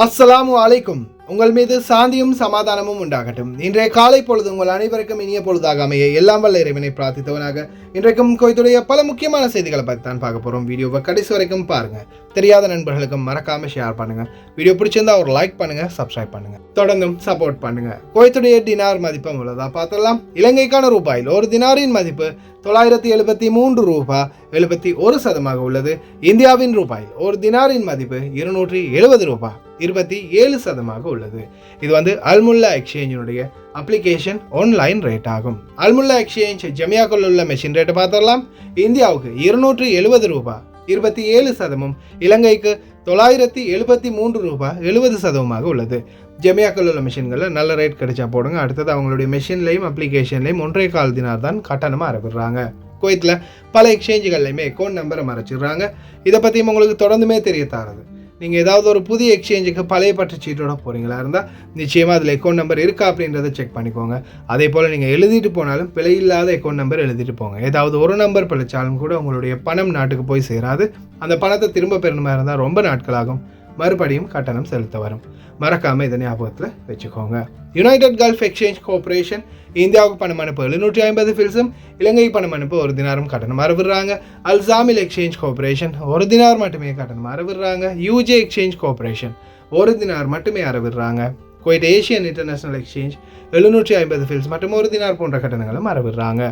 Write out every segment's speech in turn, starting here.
அஸ்ஸலாமு அலைக்கும். உங்கள் மீது சாந்தியும் சமாதானமும் உண்டாகட்டும். இன்றைய காலை பொழுது உங்கள் அனைவருக்கும் இனிய பொழுதாக அமைய எல்லாம் வல்ல இறைவனை பிரார்த்தித்தவனாக இன்றைக்கும் குவைத்துடைய பல முக்கியமான செய்திகளை பற்றி தான் பார்க்க போகிறோம். வீடியோவை கடைசி வரைக்கும் பாருங்கள். தெரியாத நண்பர்களுக்கும் மறக்காமல் ஷேர் பண்ணுங்கள். வீடியோ பிடிச்சிருந்தா ஒரு லைக் பண்ணுங்கள், சப்ஸ்கிரைப் பண்ணுங்கள், தொடர்ந்தும் சப்போர்ட் பண்ணுங்கள். குவைத்துடைய தினார் மதிப்பு உள்ளதா பார்த்தலாம். இலங்கைக்கான ரூபாயில் ஒரு தினாரின் மதிப்பு 973 ரூபாய் 71% உள்ளது. இந்தியாவின் ரூபாயில் ஒரு தினாரின் மதிப்பு 270 ரூபாய் 27% உள்ளது. இது அல்முல்லா எக்ஸ்சேஞ்சினுடைய அப்ளிகேஷன் ஆன்லைன் ரேட் ஆகும். அல்முல்லா எக்ஸ்சேஞ்ச் ஜமியாக்குள்ள உள்ள மெஷின் ரேட்டை பார்த்தரலாம். இந்தியாவுக்கு 270 ரூபாய் 27%, இலங்கைக்கு 973 ரூபாய் 70% உள்ளது. ஜமியாக்குள்ள உள்ள மெஷின்களில் நல்ல ரேட் கிடைச்சா போடுங்க. அடுத்தது அவங்களுடைய மெஷின்லையும் அப்ளிகேஷன்லையும் 1.25 தினார் தான் கட்டணமாக அறவிடுறாங்க. குவைத்தில் பல எக்ஸ்சேஞ்சுகள்லையுமே அக்கௌண்ட் நம்பரை மறைச்சிடுறாங்க. இதை பற்றியும் உங்களுக்கு தொடர்ந்துமே தெரிய தாரது. நீங்கள் ஏதாவது ஒரு புதிய எக்ஸ்சேஞ்சுக்கு பழைய பற்ற சீட்டோட போகிறீங்களா இருந்தால் நிச்சயமாக அதில் அக்கௌண்ட் நம்பர் இருக்கா அப்படின்றத செக் பண்ணிக்கோங்க. அதே போல் நீங்கள் எழுதிட்டு போனாலும் பிழை இல்லாத அக்கௌண்ட் நம்பர் எழுதிட்டு போங்க. ஏதாவது ஒரு நம்பர் பிழைச்சாலும் கூட உங்களுடைய பணம் நாட்டுக்கு போய் சேராது. அந்த பணத்தை திரும்ப பெறணுமா இருந்தால் ரொம்ப நாட்களாகும். மறுபடியும் கட்டணம் செலுத்த வரும். மறக்காமல் இதை ஞாபகத்தில் வச்சுக்கோங்க. யுனைடெட் கல்ஃப் எக்ஸ்சேஞ்ச் கோஆபரேஷன் இந்தியாவுக்கு பணம் அனுப்பு 750 ஃபில்ஸும், இலங்கை பணம் அனுப்பு 1 தினாரும் கட்டணம் அறவிடுறாங்க. அல்சாமில் எக்ஸ்சேஞ்ச் கோஆபரேஷன் 1 தினார் மட்டுமே கட்டணம் அறவிடுறாங்க. யூஜே எக்ஸ்சேஞ்ச் கோஆபரேஷன் 1 தினார் மட்டுமே அறவிடுறாங்க. Kuwait Asian international exchange 750 fils மற்றும் 1 தினார் போன்ற கட்டணங்களும் அறவிடுறாங்க.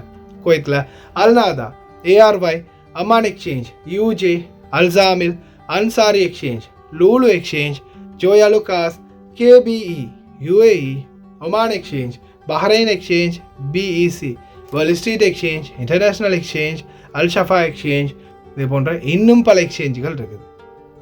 குவைத்தில் அல்நாதா, ஏஆர்ஒய், அமான் எக்ஸ்சேஞ்ச், யூஜே, அல்சாமில், Ansari exchange, Lulu exchange, Joyalukkas, கேபிஇ, UAE, Oman exchange, Bahrain exchange, BEC, world street exchange, international exchange, அல்ஷஃபா எக்ஸ்சேஞ்ச், இது போன்ற இன்னும் பல எக்ஸ்சேஞ்சுகள் இருக்குது.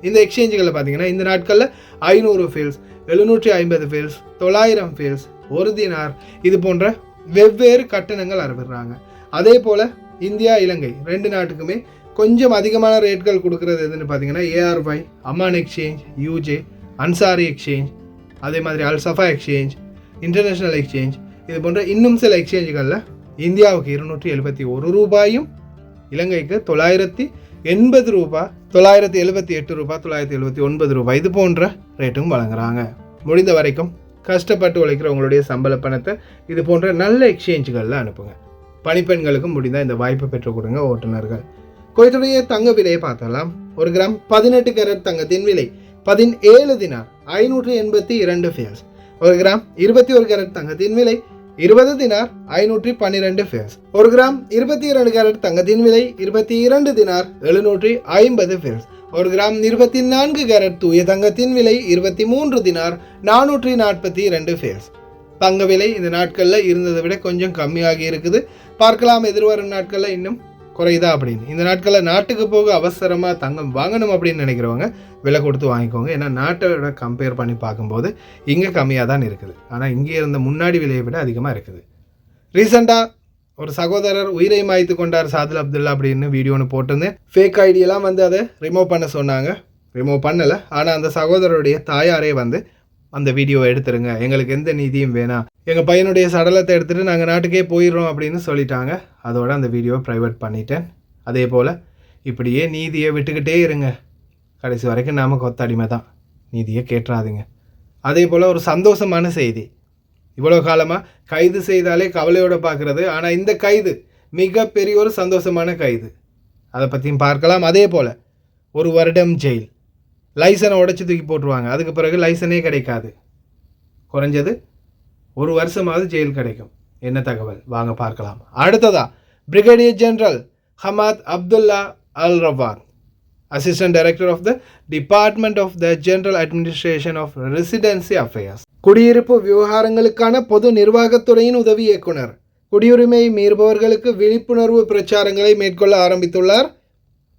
இந்த எக்ஸ்சேஞ்சுகளில் பார்த்தீங்கன்னா இந்த நாட்களில் 500 ஃபீல்ஸ், 750 ஃபீல்ஸ், 900 ஃபீல்ஸ், 1 தினார் இது போன்ற வெவ்வேறு கட்டணங்கள் அறவிடுறாங்க. அதே போல் இந்தியா இலங்கை 2 நாட்டுக்குமே கொஞ்சம் அதிகமான ரேட்கள் கொடுக்குறது எதுன்னு பார்த்தீங்கன்னா ஏஆர்ஒய், அமான் எக்ஸ்சேஞ்ச், யூஜே, அன்சாரி எக்ஸ்சேஞ்ச், அதே மாதிரி அல்சஃபா எக்ஸ்சேஞ்ச், இன்டர்நேஷ்னல் எக்ஸ்சேஞ்ச் இது போன்ற இன்னும் சில எக்ஸ்சேஞ்சுகளில் இந்தியாவுக்கு 271 ரூபாயும், இலங்கைக்கு 980 ரூபாய், 978 ரூபாய், 979 ரூபாய் இது போன்ற ரேட்டும் வழங்குறாங்க. முடிந்த வரைக்கும் கஷ்டப்பட்டு உழைக்கிறவங்களுடைய சம்பள பணத்தை இது போன்ற நல்ல எக்ஸ்சேஞ்சுகளில் அனுப்புங்க. பணிப்பெண்களுக்கும் முடிந்தால் இந்த வாய்ப்பை பெற்றுக் கொடுங்க ஓட்டுநர்கள். குவைத்துடைய தங்க விலையை பார்த்தலாம். 1 கிராம் 18 கேரட் தங்கத்தின் விலை 17 தினார் 582 ஃபில்ஸ். 1 கிராம் 21 கேரட் தங்கத்தின் விலை 20 தினார் 512 ஃபில்ஸ். 1 கிராம் 22 கேரட் தங்கத்தின் விலை 22 தினார் 750 ஃபில்ஸ். 1 கிராம் 24 கேரட் தூய தங்கத்தின் விலை 23 தினார் 442 ஃபில்ஸ். தங்க விலை இந்த நாட்களில் இருந்ததை விட கொஞ்சம் கம்மியாகி இருக்குது. பார்க்கலாம் எதிர்வரும் நாட்களில் இன்னும் குறையுதா அப்படின்னு. இந்த நாட்களில் நாட்டுக்கு போக அவசரமாக தங்கம் வாங்கணும் அப்படின்னு நினைக்கிறவங்க விலை கொடுத்து வாங்கிக்கோங்க. ஏன்னா நாட்டோட கம்பேர் பண்ணி பார்க்கும்போது இங்கே கம்மியாக தான் இருக்குது. ஆனால் இங்கே இருந்த முன்னாடி விலையை விட அதிகமாக இருக்குது. ரீசெண்டாக ஒரு சகோதரர் உயிரை மாய்த்து கொண்டார் சாதுல் அப்துல்லா அப்படின்னு வீடியோன்னு போட்டிருந்தேன். ஃபேக் ஐடியெல்லாம் அதை ரிமூவ் பண்ண சொன்னாங்க. ரிமூவ் பண்ணலை. ஆனால் அந்த சகோதரருடைய தாயாரே அந்த வீடியோ எடுத்துருங்க, எங்களுக்கு எந்த நீதியும் வேணாம், எங்கள் பையனுடைய சடலத்தை எடுத்துகிட்டு நாங்கள் நாட்டுக்கே போயிடுறோம் அப்படின்னு சொல்லிட்டாங்க. அதோட அந்த வீடியோவை ப்ரைவேட் பண்ணிட்டேன். அதே போல் இப்படியே நீதியை விட்டுக்கிட்டே இருங்க. கடைசி வரைக்கும் நாம் கொத்தடிமை தான். நீதியை கேட்டுறாதீங்க. அதே போல் ஒரு சந்தோஷமான செய்தி. இவ்வளோ காலமாக கைது செய்தாலே கவலையோடு பார்க்குறது. ஆனால் இந்த கைது மிகப்பெரிய ஒரு சந்தோஷமான கைது. அதை பற்றியும் பார்க்கலாம். அதே போல் 1 வருடம் ஜெயில், லைசனை உடச்சி தூக்கி போட்டுருவாங்க. அதுக்கு பிறகு லைசனே கிடைக்காது. குறைஞ்சது 1 வருஷமாவது ஜெயில் கிடைக்கும். என்ன தகவல் வாங்க பார்க்கலாம். அடுத்ததா brigadier general Hamad Abdullah Al Rawad, assistant director of the department of the general administration of residency affairs, குடியிருப்பு விவகாரங்களுக்கான பொது நிர்வாகத்துறையின் உதவி இயக்குனர், குடியுரிமை மீறுபவர்களுக்கு விழிப்புணர்வு பிரச்சாரங்களை மேற்கொள்ள ஆரம்பித்துள்ளார்.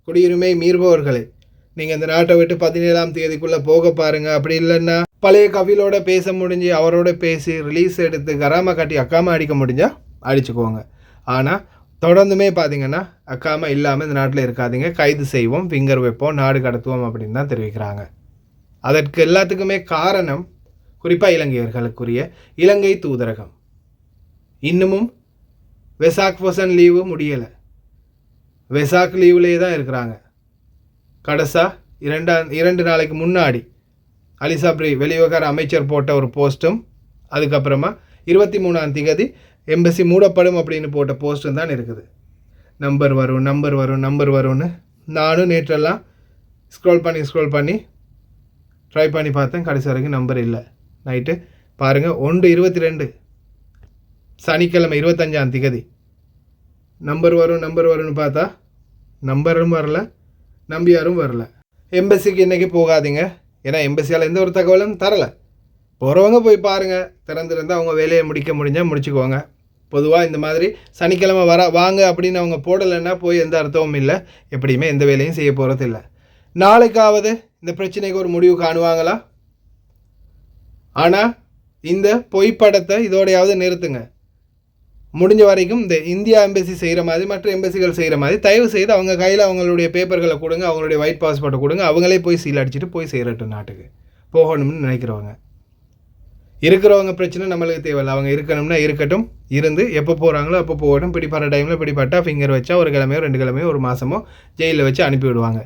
குடியுரிமை மீறுபவர்களை நீங்கள் இந்த நாட்டை விட்டு 17ஆம் தேதிக்குள்ளே போக பாருங்கள். அப்படி இல்லைன்னா பழைய கவிலோட பேச முடிஞ்சு அவரோட பேசி ரிலீஸ் எடுத்து கராமா காட்டி அக்காமா அடிக்க முடிஞ்சால் அடிச்சுக்கோங்க. ஆனால் தொடர்ந்துமே பார்த்தீங்கன்னா அக்காமா இல்லாமல் இந்த நாட்டில் இருக்காதீங்க. கைது செய்வோம், ஃபிங்கர் வைப்போம், நாடு கடத்துவோம் அப்படின்னு தான் தெரிவிக்கிறாங்க. அதற்கு எல்லாத்துக்குமே காரணம் குறிப்பாக இலங்கையர்களுக்குரிய இலங்கை தூதரகம் இன்னமும் வெசாக் பொசன் லீவு முடியலை. வெசாக் லீவ்லேயே தான் இருக்கிறாங்க. கடைசா 2 நாளைக்கு முன்னாடி அலி சப்ரி வெளிவிவகார அமைச்சர் போட்ட ஒரு போஸ்ட்டும், அதுக்கப்புறமா 23ஆம் தேதி எம்பசி மூடப்படும் அப்படின்னு போட்ட போஸ்ட்டும் தான் இருக்குது. நம்பர் வரும்னு நானும் நேற்றெல்லாம் ஸ்க்ரோல் பண்ணி ட்ரை பண்ணி பார்த்தேன். கடைசி வரைக்கும் நம்பர் இல்லை. நைட்டு பாருங்கள் 1:22 சனிக்கிழமை 25ஆம் தேதி நம்பர் வரும்னு பார்த்தா நம்பரும் வரல, நம்பியாரும் வரல. எம்பசிக்கு இன்றைக்கி போகாதீங்க, ஏன்னா எம்பசியால் எந்த ஒரு தகவலும் தரலை. போகிறவங்க போய் பாருங்கள், திறந்துருந்தால் அவங்க வேலையை முடிஞ்சால் முடிச்சுக்குவாங்க. பொதுவாக இந்த மாதிரி சனிக்கிழமை வாங்க அப்படின்னு அவங்க போடலைன்னா போய் எந்த அர்த்தமும் இல்லை, எப்படியுமே எந்த வேலையும் செய்ய போகிறது இல்லை. நாளைக்காவது இந்த பிரச்சனைக்கு ஒரு முடிவு காணுவாங்களா? ஆனால் இந்த பொய்ப்படத்தை இதோடையாவது நிறுத்துங்க. முடிஞ்ச வரைக்கும் இந்த இந்தியா எம்பசி செய்கிற மாதிரி மற்ற எம்பசிகள் செய்கிற மாதிரி தயவு செய்து அவங்க கையில் அவங்களுடைய பேப்பர்களை கொடுங்க, அவங்களுடைய ஒயிட் பாஸ்போர்ட்டை கொடுங்க, அவங்களே போய் சீல் அடிச்சுட்டு போய் செய்கிறட்டும். நாட்டுக்கு போகணும்னு நினைக்கிறவங்க இருக்கிறவங்க பிரச்சனை நம்மளுக்கு தேவையில்லை. அவங்க இருக்கணும்னா இருக்கட்டும், இருந்து எப்போ போகிறாங்களோ அப்போ போகட்டும். பிடிப்படுற டைமில் பிடிப்பட்டா ஃபிங்கர் வச்சா ஒரு கிழமையோ 2 கிழமையோ 1 மாதமோ ஜெயிலில் வச்சு அனுப்பிவிடுவாங்க.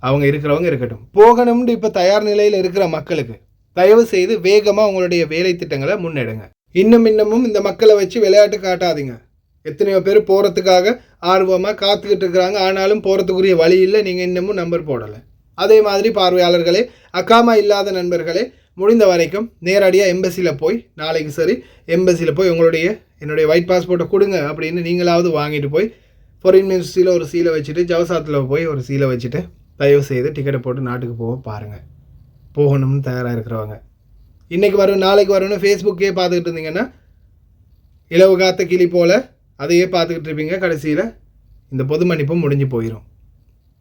அவங்க இருக்கிறவங்க இருக்கட்டும். போகணும்னு இப்போ தயார் நிலையில் இருக்கிற மக்களுக்கு தயவு செய்து வேகமாக உங்களுடைய வேலை திட்டங்களை முன்னெடுங்க. இன்னமும் இந்த மக்களை வச்சு விளையாட்டு காட்டாதீங்க. எத்தனையோ பேர் போகிறதுக்காக ஆர்வமாக காத்துக்கிட்டு இருக்கிறாங்க, ஆனாலும் போகிறதுக்குரிய வழி இல்லை. நீங்கள் இன்னமும் நம்பர் போடலை. அதே மாதிரி பார்வையாளர்களே, அக்காமா இல்லாத நண்பர்களே, முடிந்த வரைக்கும் நேரடியாக எம்பசியில் போய் நாளைக்கு சரி எம்பசியில் போய் என்னுடைய ஒயிட் பாஸ்போர்ட்டை கொடுங்க அப்படின்னு நீங்களாவது வாங்கிட்டு போய் ஃபாரின் மினிஸ்ட்ரியில் ஒரு சீலை வச்சுட்டு ஜவசாத்தில் போய் ஒரு சீலை வச்சுட்டு தயவு செய்து டிக்கெட்டை போட்டு நாட்டுக்கு போக பாருங்கள். போகணும்னு தயாராக இருக்கிறவங்க இன்றைக்கி வரும் நாளைக்கு வரும்னு ஃபேஸ்புக்கே பார்த்துக்கிட்டு இருந்தீங்கன்னா இலவு காத்த கிளி போல் அதையே பார்த்துக்கிட்டு இருப்பீங்க. கடைசியில் இந்த பொது மன்னிப்பும் முடிஞ்சு போயிடும்.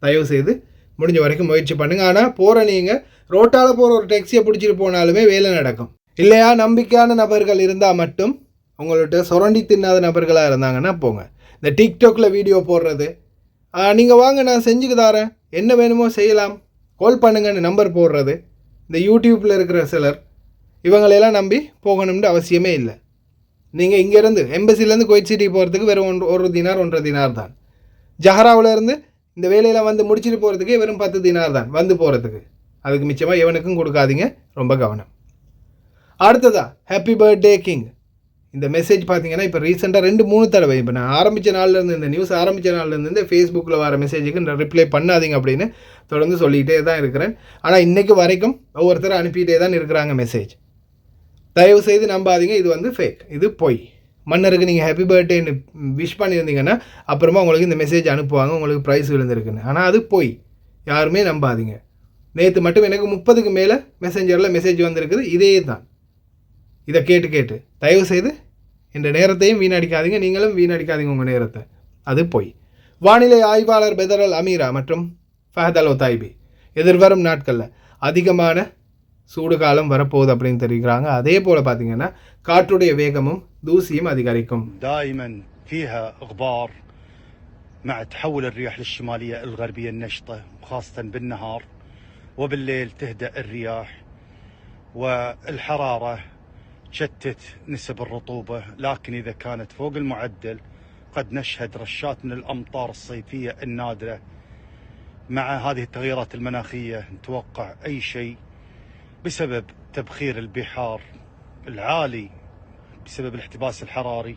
தயவு செய்து முடிஞ்ச வரைக்கும் முயற்சி பண்ணுங்கள். ஆனால் போகிற நீங்கள் ரோட்டால் போகிற ஒரு டாக்ஸியை பிடிச்சிட்டு போனாலுமே வேலை நடக்கும். இல்லையா நம்பிக்கையான நபர்கள் இருந்தால் மட்டும், உங்கள்கிட்ட சுரண்டி தின்னாத நபர்களாக இருந்தாங்கன்னா போங்க. இந்த டிக்டாக்ல வீடியோ போடுறது, நீங்கள் வாங்க நான் செஞ்சுக்கு தரேன், என்ன வேணுமோ செய்யலாம், கால் பண்ணுங்கன்னு நம்பர் போடுறது, இந்த யூடியூப்பில் இருக்கிற சிலர் இவங்களையெல்லாம் நம்பி போகணும்னு அவசியமே இல்லை. நீங்கள் இங்கேருந்து எம்பசிலேருந்து குவைத் சிட்டி போகிறதுக்கு வெறும் 1 தினார் 1.5 தினார் தான். ஜஹராவிலேருந்து இந்த வேலையெல்லாம் வந்து முடிச்சுட்டு போகிறதுக்கே வெறும் 10 தினார் தான் வந்து போகிறதுக்கு. அதுக்கு மிச்சமாக எவனுக்கும் கொடுக்காதீங்க, ரொம்ப கவனம். அடுத்ததா ஹாப்பி பர்த்டே கிங். இந்த மெசேஜ் பார்த்தீங்கன்னா இப்போ ரீசெண்டாக 2-3 தடவை இப்போ நான் ஆரம்பித்த நாள்லேருந்து இந்த நியூஸ் ஆரம்பித்த நாள்லேருந்து ஃபேஸ்புக்கில் வர மெசேஜுக்கு ரிப்ளை பண்ணாதீங்க அப்படின்னு தொடர்ந்து சொல்லிக்கிட்டே தான் இருக்கிறேன். ஆனால் இன்றைக்கு வரைக்கும் ஒவ்வொருத்தரும் அனுப்பிகிட்டே தான் இருக்கிறாங்க மெசேஜ். தயவு செய்து நம்பாதீங்க, இது வந்து ஃபேக், இது பொய். மன்னருக்கு நீங்கள் ஹாப்பி பர்த்டேன்னு விஷ் பண்ணியிருந்தீங்கன்னா அப்புறமா உங்களுக்கு இந்த மெசேஜ் அனுப்புவாங்க, உங்களுக்கு ப்ரைஸ் விழுந்திருக்குன்னு. ஆனால் அது பொய், யாருமே நம்பாதீங்க. நேற்று மட்டும் எனக்கு 30க்கு மேலே மெசேஞ்சரில் மெசேஜ் வந்திருக்குது, இதே தான். இதை கேட்டு தயவு செய்து இந்த நேரத்தையும் வீணடிக்காதீங்க, நீங்களும் வீணடிக்காதீங்க உங்கள் நேரத்தை. அது பொய். வானிலை ஆய்வாளர் பெதரல் அமீரா மற்றும் ஃபஹத் அல் ஒத்தாய்பி எதிர்வரும் நாட்களில் அதிகமான சூடு காலம் வரப்போகுது அப்படின்னு தெரிவிக்கிறாங்க. அதே போல் பார்த்தீங்கன்னா காற்றுடைய வேகமும் தூசியும் அதிகரிக்கும். دائما فيها غبار مع تحول الرياح للشمالية الغربية النشطة خاصة بالنهار، وبالليل تهدأ الرياح والحرارة تشتت نسب الرطوبة، لكن إذا كانت فوق المعدل قد نشهد رشات من الأمطار الصيفية النادرة. مع هذه التغيرات المناخية نتوقع أي شيء بسبب تبخير البحار العالي بسبب الاحتباس الحراري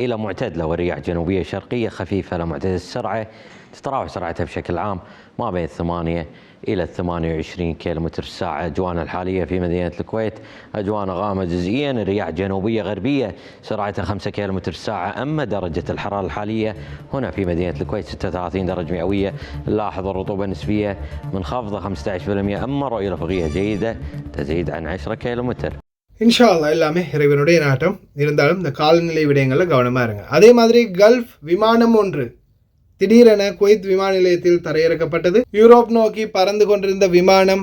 إلى معتدلة والرياح جنوبية شرقية خفيفة لمعتدلة السرعة، تتراوح سرعتها بشكل عام ما بين 8 إلى 28 كيلومتر في الساعة. أجوانا الحالية في مدينة الكويت أجوانا غامة جزئيا، الرياح جنوبية غربية سرعتها 5 كيلومتر في الساعة. أما درجة الحرارة الحالية هنا في مدينة الكويت 36 درجة مئوية. نلاحظ الرطوبة النسبية منخفضة 15%. أما الرؤية الأفقية جيدة تزيد عن 10 كيلومتر. இன்ஷா அல்லாஹ் எல்லாமே இறைவனுடைய நாட்டம். இருந்தாலும் இந்த காலநிலை விடயங்களில் கவனமாக இருங்க. அதே மாதிரி கல்ஃப் விமானம் ஒன்று திடீரென குவைத் விமான நிலையத்தில் தரையிறக்கப்பட்டது. யூரோப் நோக்கி பறந்து கொண்டிருந்த விமானம்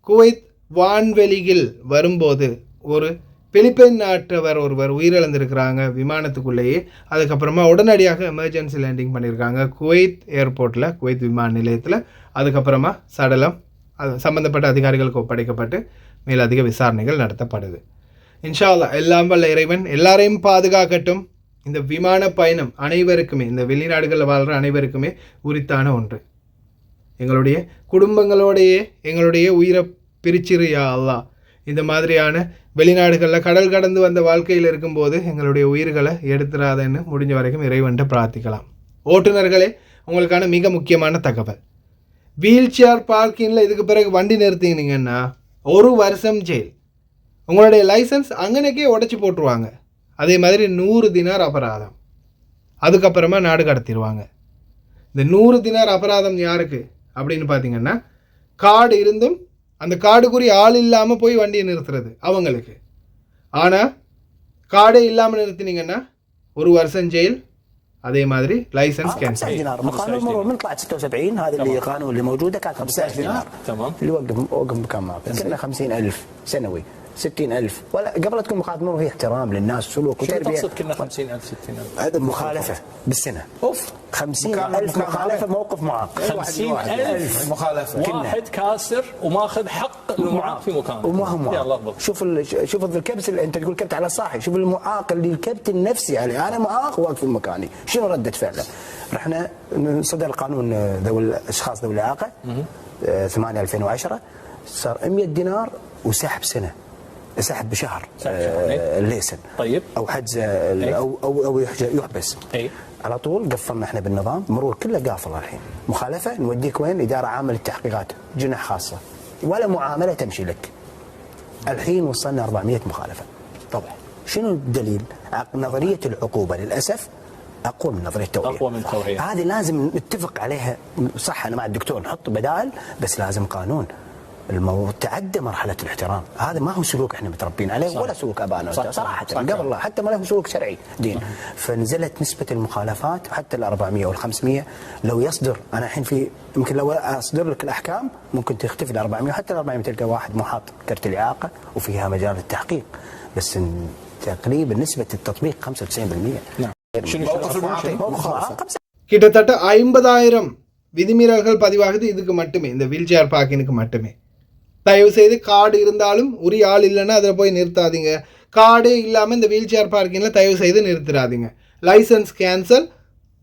குவைத் வான்வெளியில் வரும்போது ஒரு பிலிப்பைன் நாட்டவர் ஒருவர் உயிரிழந்திருக்கிறாங்க விமானத்துக்குள்ளேயே. அதுக்கப்புறமா உடனடியாக எமர்ஜென்சி லேண்டிங் பண்ணியிருக்காங்க குவைத் ஏர்போர்ட்டில், குவைத் விமான நிலையத்தில். அதுக்கப்புறமா சடலம் அது சம்பந்தப்பட்ட அதிகாரிகளுக்கு ஒப்படைக்கப்பட்டு மேலதிக விசாரணைகள் நடத்தப்படுது. இன்ஷா அல்லாஹ் எல்லாம் வல்ல இறைவன் எல்லாரையும் பாதுகாக்கட்டும். இந்த விமான பயணம் அனைவருக்குமே, இந்த வெளிநாடுகளில் வாழ்கிற அனைவருக்குமே உரித்தான ஒன்று. எங்களுடைய குடும்பங்களோடையே எங்களுடைய உயிரை பிரிச்சிரு யா அல்லாஹ். இந்த மாதிரியான வெளிநாடுகளில் கடல் கடந்து வந்த வாழ்க்கையில் இருக்கும்போது எங்களுடைய உயிர்களை எடுத்துடாதன்னு முடிஞ்ச வரைக்கும் இறைவன்ட்ட பிரார்த்திக்கலாம். ஓட்டுநர்களே, உங்களுக்கான மிக முக்கியமான தகவல், வீல் சேர் பார்க்கிங்கில் இதுக்கு பிறகு வண்டி நிறுத்தினீங்கன்னா 1 வருஷம் ஜெயில். உங்களுடைய லைசன்ஸ் அங்கனைக்கே உடச்சி போட்டுருவாங்க. அதே மாதிரி 100 தினார் அபராதம். அதுக்கப்புறமா நாடு கடத்திடுவாங்க. இந்த 100 தினார் அபராதம் யாருக்கு அப்படின்னு பார்த்தீங்கன்னா, கார்டு இருந்தும் அந்த கார்டுக்குரிய ஆள் இல்லாமல் போய் வண்டியை நிறுத்துறது அவங்களுக்கு. ஆனால் கார்டே இல்லாமல் நிறுத்தினீங்கன்னா 1 வருஷம் ஜெயில். அதே மாதிரி லைசன்ஸ் கேன்சல். قانون المرور من طلعت 76 هذه اللي القانون اللي موجوده كانت 15 دينار. تمام. اللي وقف بكم كنا 50,000 سنوي 60,000 ولا قبل تكون مخالفه مرور هي احترام للناس وسلوك وتربيه. تقصد كنا 50,000 60,000 هذا مخالفه بالسنه. اوف 50,000 مخالفه موقف معاق. 50,000 مخالفه. واحد كاسر وماخذ حق المعاق في مكانه. وما هو معاق. شوف الكبت اللي انت تقول كبت على صاحي، شوف المعاق اللي الكبت النفسي عليه. انا معاق واقف في مكاني، شنو رده فعله؟ رحنا صدر القانون ذوي الاشخاص ذوي الاعاقه 8/2010 صار 100 دينار وسحب سنه، سحب بشهر الليسن. طيب. او حجز او يحبس. اي على طول قفلنا احنا بالنظام، مرور كله قافل الحين. مخالفه نوديك وين؟ اداره عامه للتحقيقات، جنح خاصه، ولا معامله تمشي لك. الحين وصلنا 400 مخالفه. طبعا شنو الدليل؟ نظريه العقوبه للاسف اقوى من نظريه التوعيه. اقوى من التوعيه. هذه لازم نتفق عليها. صح انا مع الدكتور نحط بدائل، بس لازم قانون. تعدى مرحله الاحترام، هذا ما هو سلوك احنا متربين عليه. صح. ولا سلوك ابائنا صراحه قبل الله، حتى ما له سلوك شرعي دين. فنزلت نسبه المخالفات حتى ال 400 وال 500. لو يصدر انا الحين في يمكن لو اصدر لك الاحكام ممكن تختفي ال 400 وحتى ال 400 تلقى واحد مو حاط كرت الاعاقه وفيها مجال للتحقيق، بس تقريبا نسبه التطبيق 95%. نعم. கிட்டத்தட்ட 50,000 விதிமீறல்கள் பதிவாகுது இதுக்கு மட்டுமே, இந்த வீல் சேர் பார்க்கிங்க்கு மட்டுமே. தயவு செய்து கார்டு இருந்தாலும் உரிய ஆள் இல்லைன்னா அதில் போய் நிறுத்தாதீங்க. கார்டே இல்லாமல் இந்த வீல் சேர் பார்க்கிங்கில் தயவு செய்து நிறுத்திடாதீங்க. லைசன்ஸ் கேன்சல்,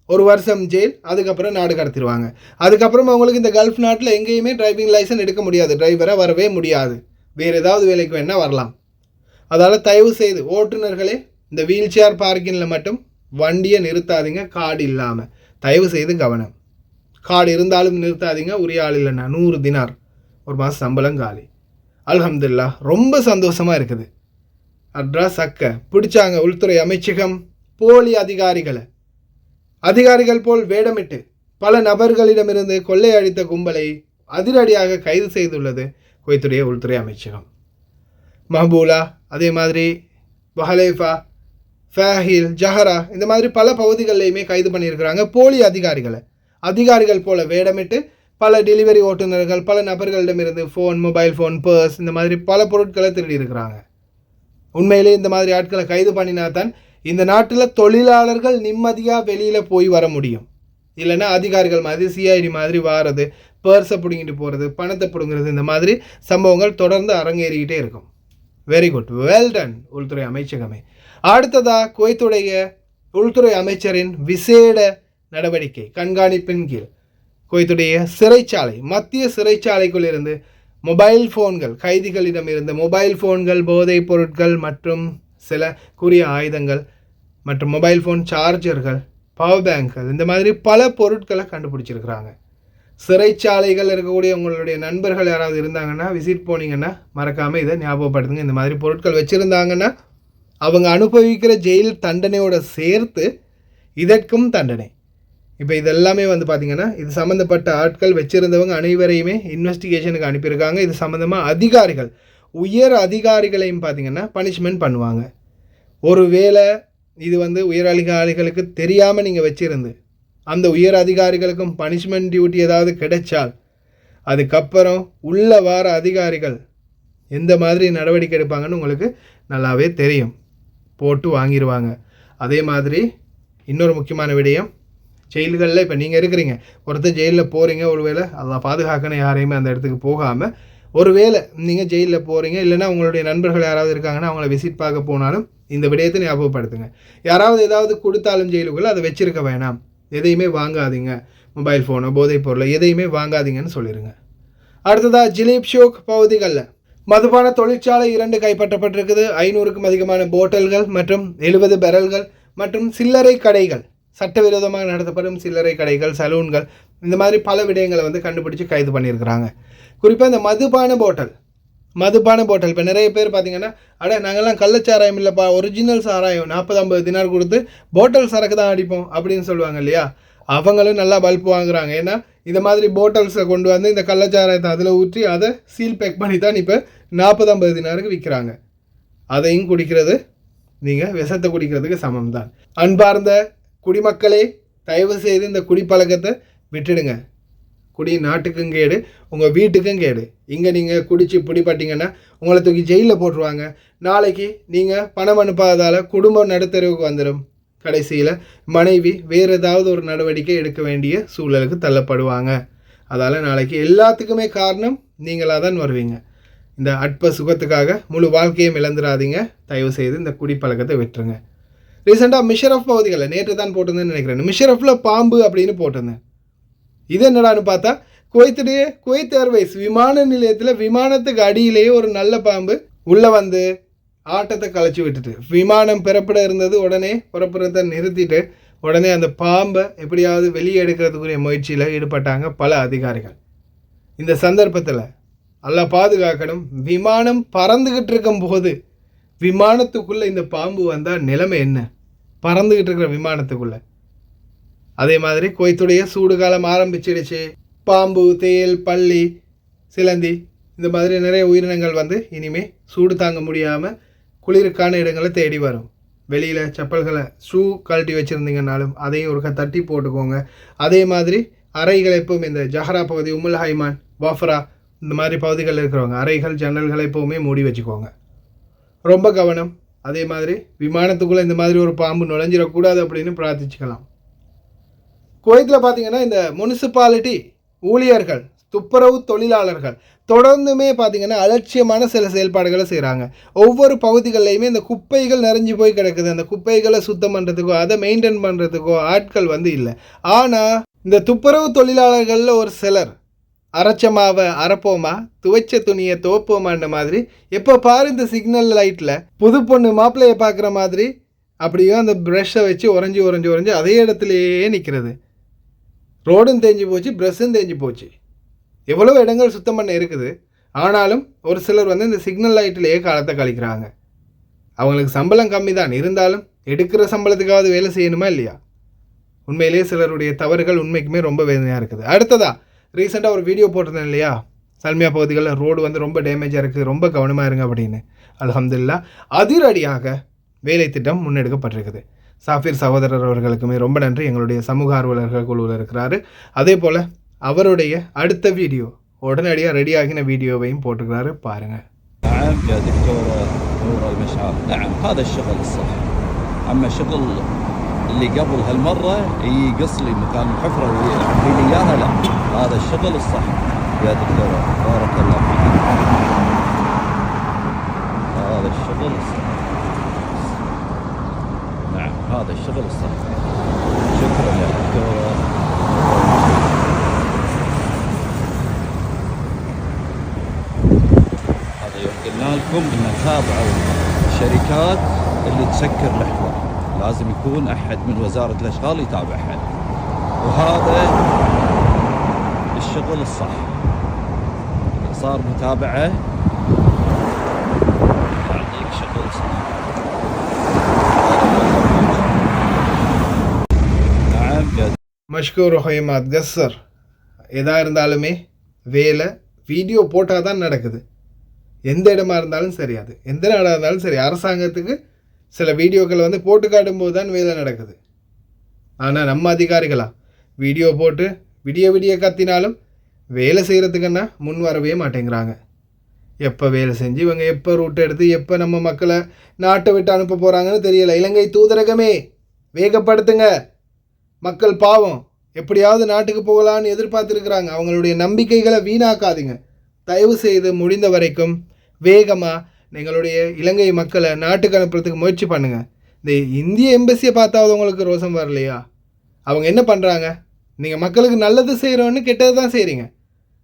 1 வருஷம் ஜெயில், அதுக்கப்புறம் நாடு கடத்திடுவாங்க. அதுக்கப்புறம் உங்களுக்கு இந்த கல்ஃப் நாட்டில் எங்கேயுமே டிரைவிங் லைசன்ஸ் எடுக்க முடியாது, டிரைவராக வரவே முடியாது. வேறு ஏதாவது வேலைக்கு வேணால் வரலாம். அதால் தயவு செய்து ஓட்டுநர்களே இந்த வீல் சேர் பார்க்கிங்கில் மட்டும் வண்டியை நிறுத்தாதீங்க கார்டு இல்லாமல். தயவு செய்து கவனம். கார்டு இருந்தாலும் நிறுத்தாதீங்க, உரிய ஆள் இல்லைன்னா 100 தினார் 1 மாதம் சம்பளம் காலி. அல்ஹம்துலில்லாஹ், ரொம்ப சந்தோஷமாக இருக்குது. அட்ரஸ் அக்க பிடிச்சாங்க உள்துறை அமைச்சகம் போலி அதிகாரிகள் போல் வேடமிட்டு பல நபர்களிடமிருந்து கொள்ளையடித்த கும்பலை அதிரடியாக கைது செய்துள்ளது குவைத்துடைய உள்துறை அமைச்சகம். மஹபூலா, அதே மாதிரி பஹலைஃபா, ஃபஹில், ஜஹரா, இந்த மாதிரி பல பகுதிகளிலையுமே கைது பண்ணியிருக்கிறாங்க போலி அதிகாரிகள் போல வேடமிட்டு பல டெலிவரி ஓட்டுநர்கள் பல நபர்களிடமிருந்து ஃபோன், மொபைல் ஃபோன், பர்ஸ், இந்த மாதிரி பல பொருட்களை திருடி இருக்கிறாங்க. உண்மையிலே இந்த மாதிரி ஆட்களை கைது பண்ணினா தான் இந்த நாட்டில் தொழிலாளர்கள் நிம்மதியாக வெளியில் போய் வர முடியும். இல்லைன்னா அதிகாரிகள் மாதிரி சிஐடி மாதிரி வாரது, பர்ஸை பிடுங்கிட்டு போகிறது, பணத்தை பிடுங்கிறது, இந்த மாதிரி சம்பவங்கள் தொடர்ந்து அரங்கேறிக்கிட்டே இருக்கும். வெரி குட், வெல் டன் உள்துறை அமைச்சகமே. அடுத்ததாக குவைத்துடைய உள்துறை அமைச்சரின் விசேட நடவடிக்கை கண்காணிப்பின் கீழ் குவைத்துடைய சிறைச்சாலை, மத்திய சிறைச்சாலைக்குள் இருந்து மொபைல் ஃபோன்கள், கைதிகளிடமிருந்து மொபைல் ஃபோன்கள், போதைப் பொருட்கள் மற்றும் சில கூரிய ஆயுதங்கள் மற்றும் மொபைல் ஃபோன் சார்ஜர்கள், பவர் பேங்க்கள், இந்த மாதிரி பல பொருட்களை கண்டுபிடிச்சிருக்கிறாங்க. சிறைச்சாலைகள் இருக்கக்கூடிய உங்களுடைய நண்பர்கள் யாராவது இருந்தாங்கன்னா, விசிட் போனீங்கன்னா மறக்காமல் இதை ஞாபகப்படுத்துங்க. இந்த மாதிரி பொருட்கள் வச்சுருந்தாங்கன்னா அவங்க அனுபவிக்கிற ஜெயில் தண்டனையோடு சேர்த்து இதற்கும் தண்டனை. இப்போ இதெல்லாமே பார்த்திங்கன்னா இது சம்மந்தப்பட்ட ஆட்கள் வச்சுருந்தவங்க அனைவரையுமே இன்வெஸ்டிகேஷனுக்கு அனுப்பியிருக்காங்க. இது சம்மந்தமாக அதிகாரிகள், உயர் அதிகாரிகளையும் பார்த்திங்கன்னா பனிஷ்மெண்ட் பண்ணுவாங்க. ஒருவேளை இது உயர் அதிகாரிகளுக்கு தெரியாமல் நீங்கள் வச்சுருந்து அந்த உயர் அதிகாரிகளுக்கும் பனிஷ்மெண்ட் டியூட்டி ஏதாவது கிடைச்சால் அதுக்கப்புறம் உள்ள வார அதிகாரிகள் எந்த மாதிரி நடவடிக்கை எடுப்பாங்கன்னு உங்களுக்கு நல்லாவே தெரியும். போட்டு வாங்கிடுவாங்க. அதே மாதிரி இன்னொரு முக்கியமான விடயம், ஜெயில்களில் இப்போ நீங்கள் இருக்கிறீங்க, ஒருத்தர் ஜெயிலில் போகிறீங்க, ஒருவேளை அதெல்லாம் பாதுகாக்கணும் யாரையுமே அந்த இடத்துக்கு போகாமல், ஒருவேளை நீங்கள் ஜெயிலில் போகிறீங்க இல்லைன்னா உங்களுடைய நண்பர்கள் யாராவது இருக்காங்கன்னா அவங்கள விசிட் பார்க்க போனாலும் இந்த விடயத்தை ஞாபகப்படுத்துங்க. யாராவது ஏதாவது கொடுத்தாலும் ஜெயிலுக்குள்ளே அதை வச்சிருக்க வேணாம், எதையுமே வாங்காதீங்க, மொபைல் ஃபோனோ போதைப் பொருளை எதையுமே வாங்காதீங்கன்னு சொல்லிடுங்க. அடுத்ததாக ஜிலேப் ஷோக் பகுதிகளில் மதுபான தொழிற்சாலை 2 கைப்பற்றப்பட்டிருக்குது. 500க்கும் அதிகமான போட்டல்கள் மற்றும் 70 பேரல்கள் மற்றும் சில்லறை கடைகள், சட்டவிரோதமாக நடத்தப்படும் சில்லறை கடைகள், சலூன்கள், இந்த மாதிரி பல விடயங்களை வந்து கண்டுபிடிச்சு கைது பண்ணியிருக்கிறாங்க. குறிப்பாக இந்த மதுபான போட்டல் இப்போ நிறைய பேர் பார்த்தீங்கன்னா, நாங்கள்லாம் கள்ளச்சாராயம் இல்லைப்பா, ஒரிஜினல் சாராயம் 40-50 தினார் கொடுத்து போட்டல் சரக்கு தான் அடிப்போம் அப்படின்னு சொல்லுவாங்க இல்லையா. அவங்களும் நல்லா பல்ப் வாங்குறாங்க. ஏன்னா இந்த மாதிரி போட்டல்ஸை கொண்டு வந்து இந்த கள்ளச்சாராயத்தை அதில் ஊற்றி அதை சீல் பேக் பண்ணி தான் இப்போ 40-50 தினாருக்கு விற்கிறாங்க. அதையும் குடிக்கிறது நீங்கள் விஷத்தை குடிக்கிறதுக்கு சமம் தான். அன்பார்ந்த குடிமக்களே, தயவு செய்து இந்த குடிப்பழக்கத்தை விட்டுடுங்க. குடி நாட்டுக்கும் கேடு, உங்கள் வீட்டுக்கும் கேடு. இங்கே நீங்கள் குடித்து பிடிப்பட்டீங்கன்னா உங்களை தூக்கி ஜெயிலில் போட்டுருவாங்க. நாளைக்கு நீங்கள் பணம் அனுப்பாததால் குடும்பம் நடுத்தருவுக்கு வந்துடும். கடைசியில் மனைவி வேறு ஏதாவது ஒரு நடவடிக்கை எடுக்க வேண்டிய சூழலுக்கு தள்ளப்படுவாங்க. அதால் நாளைக்கு எல்லாத்துக்குமே காரணம் நீங்களாக தான் வருவீங்க. இந்த அற்ப சுகத்துக்காக முழு வாழ்க்கையும் இழந்துடாதீங்க. தயவு செய்து இந்த குடிப்பழக்கத்தை விட்டுருங்க. ரீசெண்டாக மிஷரஃப் பகுதிகளில் நேற்று தான் போட்டிருந்தேன்னு நினைக்கிறேன். மிஷரஃபில் பாம்பு அப்படின்னு போட்டிருந்தேன். இது என்னடான்னு பார்த்தா குவைத் ஏர்வேஸ் விமான நிலையத்தில் விமானத்துக்கு அடியிலேயே ஒரு நல்ல பாம்பு உள்ளே வந்து ஆட்டத்தை கலைச்சி விட்டுட்டு, விமானம் புறப்பட இருந்தது, உடனே புறப்படுறதை நிறுத்திட்டு உடனே அந்த பாம்பை எப்படியாவது வெளியே எடுக்கிறதுக்குரிய முயற்சியில் ஈடுபட்டாங்க பல அதிகாரிகள். இந்த சந்தர்ப்பத்தில் நல்லா பாதுகாக்கணும். விமானம் பறந்துக்கிட்டு இருக்கும் போது விமானத்துக்குள்ளே இந்த பாம்பு வந்தால் நிலைமை என்ன? பறந்துக்கிட்டு இருக்கிற விமானத்துக்குள்ளே. அதே மாதிரி குவைத்துடைய சூடு காலம் ஆரம்பிச்சிடுச்சு. பாம்பு, தேல், பல்லி, சிலந்தி, இந்த மாதிரி நிறைய உயிரினங்கள் வந்து இனிமேல் சூடு தாங்க முடியாமல் குளிருக்கான இடங்களை தேடி வரும். வெளியில் செப்பல்களை ஷூ கழட்டி வச்சுருந்தீங்கன்னாலும் அதையும் ஒரு தட்டி போட்டுக்கோங்க. அதே மாதிரி அறைகள் எப்பவும் இந்த ஜஹரா பகுதி, உம்முல் ஹைமான், வாஃபரா, இந்த மாதிரி பகுதிகளில் இருக்கிறவங்க அறைகள் ஜன்னல்களை எப்போவுமே மூடி வச்சுக்கோங்க. ரொம்ப கவனம். அதே மாதிரி விமானத்துக்குள்ளே இந்த மாதிரி ஒரு பாம்பு நுழைஞ்சிடக்கூடாது அப்படின்னு பிரார்த்திச்சுக்கலாம். குவைத்தில் பார்த்தீங்கன்னா இந்த முனிசிபாலிட்டி ஊழியர்கள், துப்புரவு தொழிலாளர்கள் தொடர்ந்துமே பார்த்தீங்கன்னா அலட்சியமான சில செயல்பாடுகளை செய்கிறாங்க. ஒவ்வொரு பகுதிகளிலையுமே இந்த குப்பைகள் நிறைஞ்சு போய் கிடக்குது. அந்த குப்பைகளை சுத்தம் பண்ணுறதுக்கோ அதை மெயின்டைன் பண்ணுறதுக்கோ ஆட்கள் வந்து இல்லை. ஆனால் இந்த துப்புரவு தொழிலாளர்களில் ஒரு சிலர் அரைச்ச மாவை அரைப்போமா, துவைச்ச துணியை துவைப்போமான்ற மாதிரி எப்போ பாரு இந்த சிக்னல் லைட்டில் புது பொண்ணு மாப்பிள்ளையை பார்க்குற மாதிரி அப்படியும் அந்த ப்ரஷ்ஷை வச்சு உறைஞ்சி அதே இடத்துலையே நிற்கிறது. ரோடும் தேஞ்சு போச்சு, ப்ரஷ்ஷும் தேஞ்சு போச்சு. எவ்வளோ இடங்கள் சுத்தம் பண்ண இருக்குது. ஆனாலும் ஒரு சிலர் வந்து இந்த சிக்னல் லைட்டிலேயே காலத்தை கழிக்கிறாங்க. அவங்களுக்கு சம்பளம் கம்மி தான், இருந்தாலும் எடுக்கிற சம்பளத்துக்காவது வேலை செய்யணுமா இல்லையா? உண்மையிலேயே சிலருடைய தவறுகள் உண்மைக்குமே ரொம்ப வேதனையாக இருக்குது. அடுத்ததாக ரீசெண்டாக ஒரு வீடியோ போட்டிருந்தேன் இல்லையா, சல்மியா பகுதிகளில் ரோடு வந்து ரொம்ப டேமேஜாக இருக்குது, ரொம்ப கவனமாக இருங்க அப்படின்னு. அல்ஹம்துலில்லாஹ் அதிரடியாக வேலை திட்டம் முன்னெடுக்கப்பட்டிருக்குது. சாஃபிர் சகோதரர் அவர்களுக்குமே ரொம்ப நன்றி. எங்களுடைய சமூக ஆர்வலர்கள் குழுவில் இருக்கிறாரு. அதே போல் அவருடைய அடுத்த வீடியோ உடனடியாக ரெடி ஆகின வீடியோவையும் போட்டுக்கிறாரு, பாருங்கள். نعم يا دكتورة نور المشعل، نعم هذا الشغل الصح. أما شغل اللي قبل هالمرة يقص لي مكان الحفرة ويعطي لي إياها، لا، هذا الشغل الصح يا دكتورة، بارك الله فيك. هذا الشغل الصح، نعم هذا الشغل الصح. شكرا يا دكتورة. هذا يوم قلنا لكم ان تابعوا الشركات اللي تسكر الاحواض، لازم يكون احد من وزارة الاشغال يتابعها، وهذا الشغل الصح. صار متابعة يعطيك شغل صح. மஷ்கூர் ஹொய்மாத் கஸ்ஸர். எதாக இருந்தாலுமே வேலை வீடியோ போட்டால் தான் நடக்குது. எந்த இடமா இருந்தாலும் சரி, அது எந்த நாடாக இருந்தாலும் சரி, அரசாங்கத்துக்கு சில வீடியோக்கள் வந்து போட்டு காட்டும்போது தான் வேலை நடக்குது. ஆனால் நம்ம அதிகாரிகளா வீடியோ போட்டு விடிய கத்தினாலும் வேலை செய்கிறதுக்குன்னா முன் வரவே மாட்டேங்கிறாங்க. எப்போ வேலை செஞ்சு இவங்க எப்போ ரூட் எடுத்து எப்போ நம்ம மக்களை நாட்டை விட்டு அனுப்ப போகிறாங்கன்னு தெரியலை. இலங்கை தூதரகமே வேகப்படுத்துங்க. மக்கள் பாவம் எப்படியாவது நாட்டுக்கு போகலான்னு எதிர்பார்த்துருக்குறாங்க. அவங்களுடைய நம்பிக்கைகளை வீணாக்காதீங்க. தயவு செய்து முடிந்த வரைக்கும் வேகமாக எங்களுடைய இலங்கை மக்களை நாட்டுக்கு அனுப்புறதுக்கு முயற்சி பண்ணுங்கள். இந்த இந்திய எம்பசியை பார்த்தாவது உங்களுக்கு ரோசம் வரலையா? அவங்க என்ன பண்ணுறாங்க? நீங்கள் மக்களுக்கு நல்லது செய்கிறோன்னு கெட்டது தான் செய்கிறீங்க.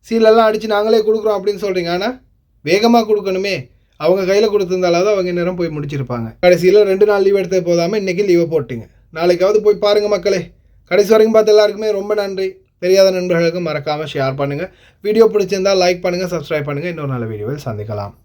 சீலெல்லாம் அடித்து நாங்களே கொடுக்குறோம் அப்படின்னு சொல்கிறீங்க. ஆனால் வேகமாக கொடுக்கணுமே, அவங்க கையில் கொடுத்துருந்தாலாவது அவங்க நேரம் போய் முடிச்சிருப்பாங்க. கடைசியில் 2 நாள் லீவ் எடுத்து போதாமல் இன்றைக்கி லீவை போட்டிங்க. நாளைக்காவது போய் பாருங்கள் மக்களே. கடைசி வரைக்கும் பார்த்து எல்லாருக்குமே ரொம்ப நன்றி. தெரியாத நண்பர்களுக்கு மறக்காமல் ஷேர் பண்ணுங்கள். வீடியோ பிடிச்சிருந்தால் லைக் பண்ணுங்கள், சப்ஸ்கிரைப் பண்ணுங்கள். இன்னொரு நல்ல வீடியோவில் சந்திக்கலாம்.